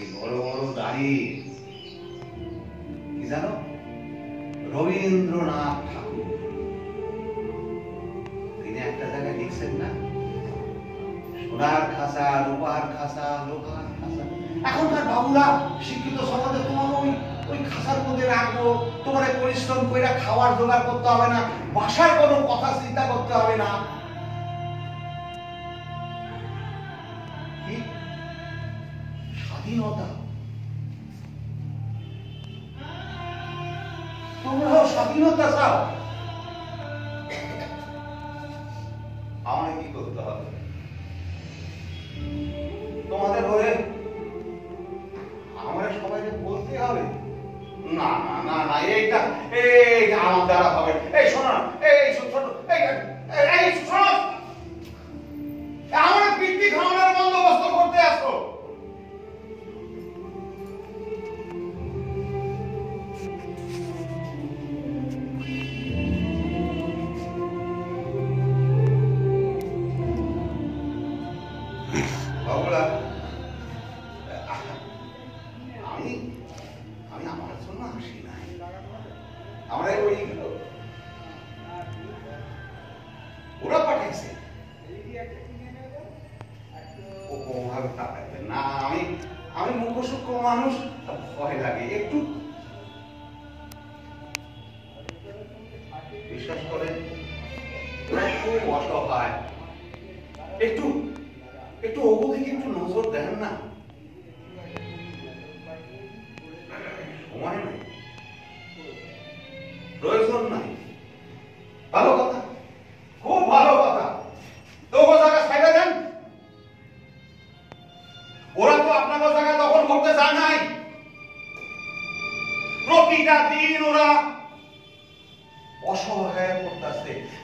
এই বড় বড় দাড়ি, কি জানো, রবীন্দ্রনাথ ঠাকুর তিনি একটা জায়গায় লিখছেন না, সোনার খাসা, রূপার খাসা, লোহার খাসা। এখনকার বাবুরা শিক্ষিত সমাজে তোমার ওই খাসার মধ্যে রাখবো, তোমার পরিশ্রম করে খাওয়ার জোগাড় করতে হবে না, বাসার কোনো কথা চিন্তা করতে হবে না। স্বাধীনতা, তোমরাও স্বাধীনতা চাও, আমাকে কি করতে হবে? তোমাদের হয়ে আমরা সবাইকে বলতে হবে? না না না না, এইটা আমার দ্বারা হবে। এই শোনো, এই শোনো, এই শোনো, আমার পিঠি খাওয়ানোর বন্দোবস্ত করতে আসো। আমি আমার জন্য আসি না, আমরা ওরা পাঠাইছে, ওভাবে তাকাইবেন না। আমি মুখ্য সূক্ষ্ম মানুষ, ভয় লাগে একটু, বিশ্বাস করেন ওরা খুব অসহায়, একটু একটু ওদিকে একটু নজর দেন না। সময় নাই, প্রয়োজন নাই। ভালো কথা, খুব ভালো কথা, তো ও জায়গা ছাইড়া দেন। ওরা তো আপনাকে জায়গা দখল করতে চায় নাই, প্রতিটা দিন ওরা অসহায় করতেছে।